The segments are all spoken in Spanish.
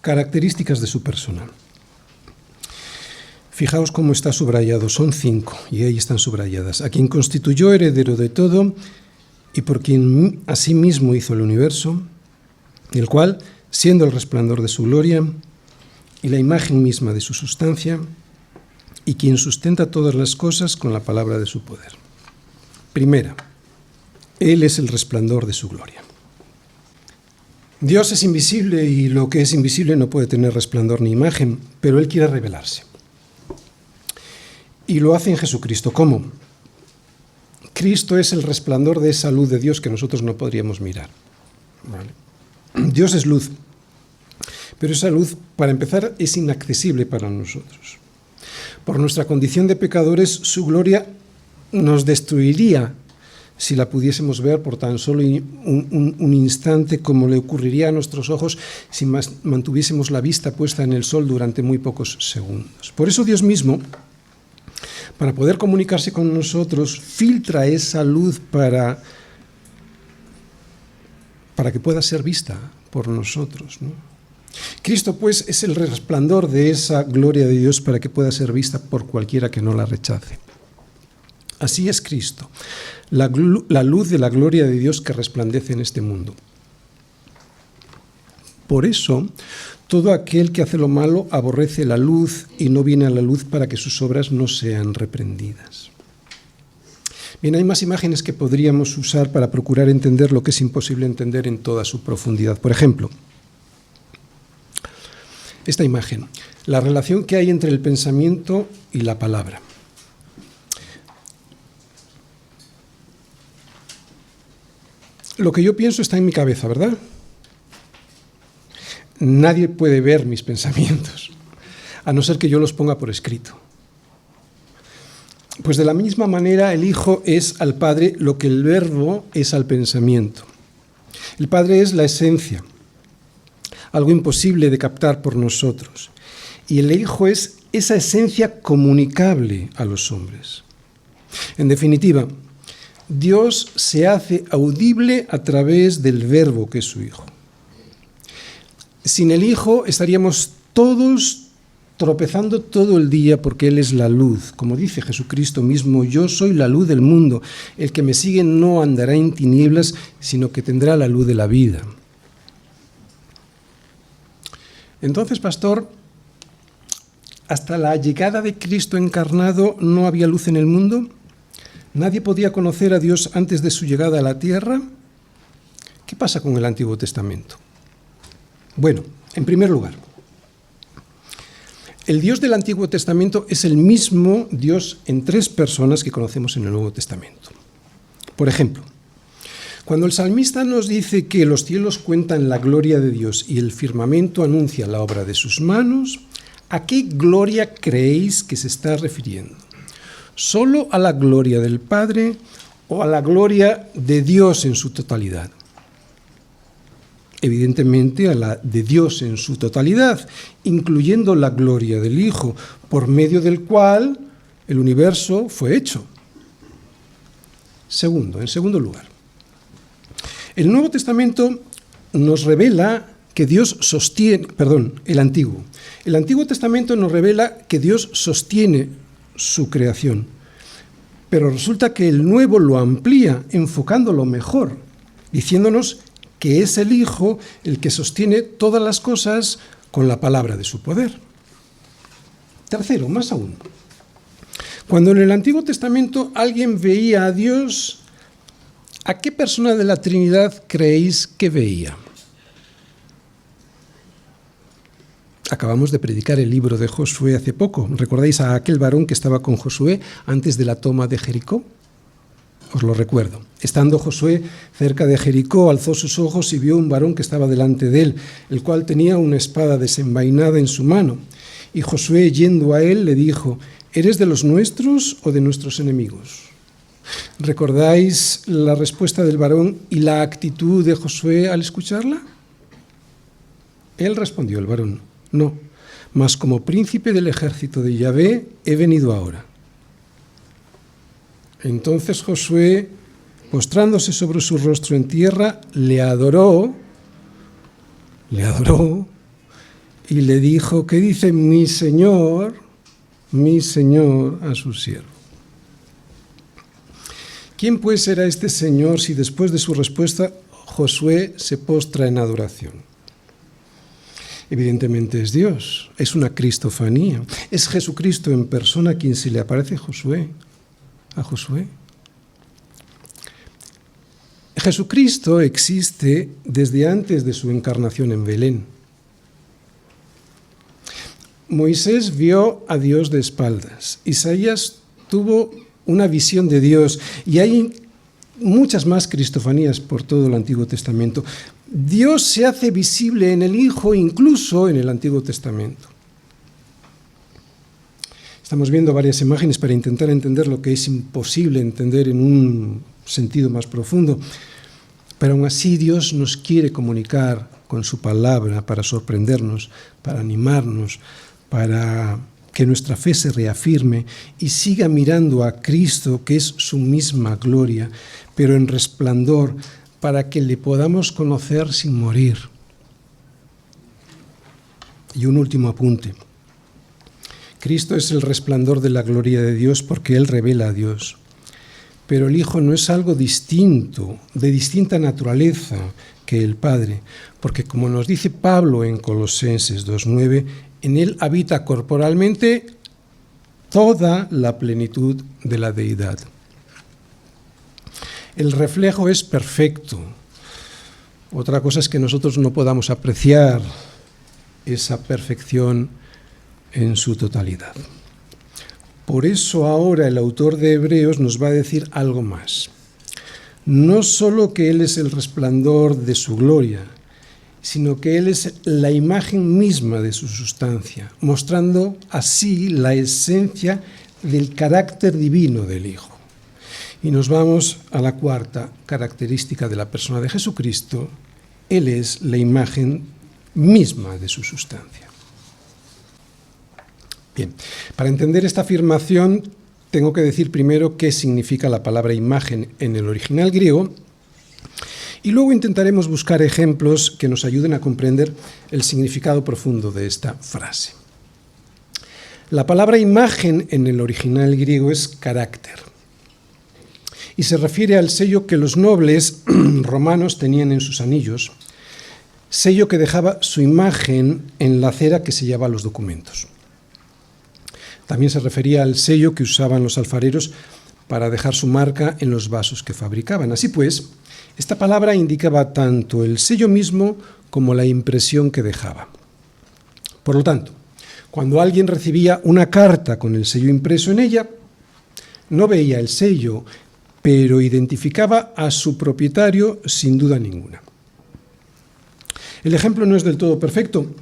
Características de su persona. Fijaos cómo está subrayado, son 5, y ahí están subrayadas. A quien constituyó heredero de todo, y por quien asimismo hizo el universo, el cual, siendo el resplandor de su gloria, y la imagen misma de su sustancia, y quien sustenta todas las cosas con la palabra de su poder. Primera, Él es el resplandor de su gloria. Dios es invisible y lo que es invisible no puede tener resplandor ni imagen, pero Él quiere revelarse. Y lo hace en Jesucristo. ¿Cómo? Cristo es el resplandor de esa luz de Dios que nosotros no podríamos mirar. ¿Vale? Dios es luz, pero esa luz, para empezar, es inaccesible para nosotros. Por nuestra condición de pecadores, su gloria nos destruiría si la pudiésemos ver por tan solo un instante, como le ocurriría a nuestros ojos si mantuviésemos la vista puesta en el sol durante muy pocos segundos. Por eso Dios mismo, para poder comunicarse con nosotros, filtra esa luz para que pueda ser vista por nosotros, ¿no? Cristo, pues, es el resplandor de esa gloria de Dios para que pueda ser vista por cualquiera que no la rechace. Así es Cristo, la luz de la gloria de Dios que resplandece en este mundo. Por eso, todo aquel que hace lo malo aborrece la luz y no viene a la luz para que sus obras no sean reprendidas. Bien, hay más imágenes que podríamos usar para procurar entender lo que es imposible entender en toda su profundidad. Por ejemplo, esta imagen, la relación que hay entre el pensamiento y la palabra. Lo que yo pienso está en mi cabeza, ¿verdad? Nadie puede ver mis pensamientos, a no ser que yo los ponga por escrito. Pues de la misma manera el Hijo es al Padre lo que el Verbo es al pensamiento. El Padre es la esencia, algo imposible de captar por nosotros. Y el Hijo es esa esencia comunicable a los hombres. En definitiva, Dios se hace audible a través del Verbo que es su Hijo. Sin el Hijo estaríamos todos tropezando todo el día porque Él es la luz. Como dice Jesucristo mismo, yo soy la luz del mundo. El que me sigue no andará en tinieblas, sino que tendrá la luz de la vida. Entonces, pastor, ¿hasta la llegada de Cristo encarnado no había luz en el mundo? ¿Nadie podía conocer a Dios antes de su llegada a la tierra? ¿Qué pasa con el Antiguo Testamento? Bueno, en primer lugar, el Dios del Antiguo Testamento es el mismo Dios en 3 personas que conocemos en el Nuevo Testamento. Por ejemplo, cuando el salmista nos dice que los cielos cuentan la gloria de Dios y el firmamento anuncia la obra de sus manos, ¿a qué gloria creéis que se está refiriendo? ¿Solo a la gloria del Padre o a la gloria de Dios en su totalidad? Evidentemente a la de Dios en su totalidad, incluyendo la gloria del Hijo, por medio del cual el universo fue hecho. En segundo lugar, el Nuevo Testamento nos revela que Dios sostiene, el Antiguo Testamento nos revela que Dios sostiene su creación, pero resulta que el Nuevo lo amplía, enfocándolo mejor, diciéndonos que es el Hijo el que sostiene todas las cosas con la palabra de su poder. Tercero, más aún, cuando en el Antiguo Testamento alguien veía a Dios, ¿a qué persona de la Trinidad creéis que veía? Acabamos de predicar el libro de Josué hace poco. ¿Recordáis a aquel varón que estaba con Josué antes de la toma de Jericó? Os lo recuerdo. Estando Josué cerca de Jericó, alzó sus ojos y vio un varón que estaba delante de él, el cual tenía una espada desenvainada en su mano. Y Josué, yendo a él, le dijo: ¿eres de los nuestros o de nuestros enemigos? ¿Recordáis la respuesta del varón y la actitud de Josué al escucharla? Él respondió, el varón: no, mas como príncipe del ejército de Yahvé he venido ahora. Entonces Josué, postrándose sobre su rostro en tierra, le adoró, y le dijo, ¿qué dice mi señor a su siervo? ¿Quién pues era este señor si después de su respuesta Josué se postra en adoración? Evidentemente es Dios, es una cristofanía, es Jesucristo en persona quien se le aparece a Josué. Jesucristo existe desde antes de su encarnación en Belén. Moisés vio a Dios de espaldas, Isaías tuvo una visión de Dios y hay muchas más cristofanías por todo el Antiguo Testamento. Dios se hace visible en el Hijo, incluso en el Antiguo Testamento. Estamos viendo varias imágenes para intentar entender lo que es imposible entender en un sentido más profundo, pero aún así Dios nos quiere comunicar con su palabra para sorprendernos, para animarnos, para que nuestra fe se reafirme y siga mirando a Cristo, que es su misma gloria, pero en resplandor, para que le podamos conocer sin morir. Y un último apunte. Cristo es el resplandor de la gloria de Dios porque Él revela a Dios. Pero el Hijo no es algo distinto, de distinta naturaleza que el Padre, porque como nos dice Pablo en Colosenses 2:9, en Él habita corporalmente toda la plenitud de la deidad. El reflejo es perfecto. Otra cosa es que nosotros no podamos apreciar esa perfección en su totalidad. Por eso ahora el autor de Hebreos nos va a decir algo más. No solo que Él es el resplandor de su gloria, sino que Él es la imagen misma de su sustancia, mostrando así la esencia del carácter divino del Hijo. Y nos vamos a la cuarta característica de la persona de Jesucristo. Él es la imagen misma de su sustancia. Bien, para entender esta afirmación tengo que decir primero qué significa la palabra imagen en el original griego y luego intentaremos buscar ejemplos que nos ayuden a comprender el significado profundo de esta frase. La palabra imagen en el original griego es carácter y se refiere al sello que los nobles romanos tenían en sus anillos, sello que dejaba su imagen en la cera que sellaba los documentos. También se refería al sello que usaban los alfareros para dejar su marca en los vasos que fabricaban. Así pues, esta palabra indicaba tanto el sello mismo como la impresión que dejaba. Por lo tanto, cuando alguien recibía una carta con el sello impreso en ella, no veía el sello, pero identificaba a su propietario sin duda ninguna. El ejemplo no es del todo perfecto,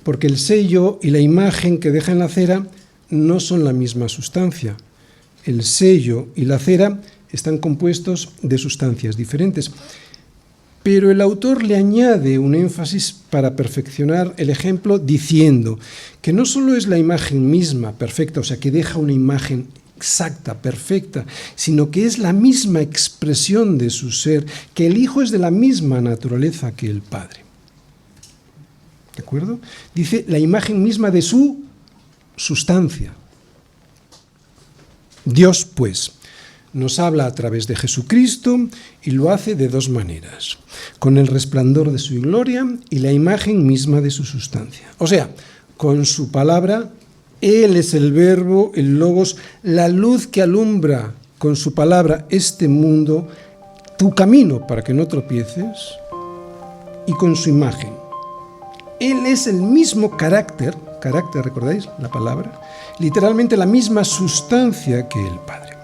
porque el sello y la imagen que deja en la cera no son la misma sustancia. El sello y la cera están compuestos de sustancias diferentes. Pero el autor le añade un énfasis para perfeccionar el ejemplo diciendo que no solo es la imagen misma perfecta, o sea, que deja una imagen exacta, perfecta, sino que es la misma expresión de su ser, que el Hijo es de la misma naturaleza que el Padre. ¿De acuerdo? Dice la imagen misma de su sustancia. Dios, pues, nos habla a través de Jesucristo y lo hace de dos maneras, con el resplandor de su gloria y la imagen misma de su sustancia. O sea, con su palabra, Él es el Verbo, el Logos, la luz que alumbra con su palabra este mundo, tu camino para que no tropieces, y con su imagen. Él es el mismo carácter, ¿recordáis la palabra? Literalmente la misma sustancia que el Padre.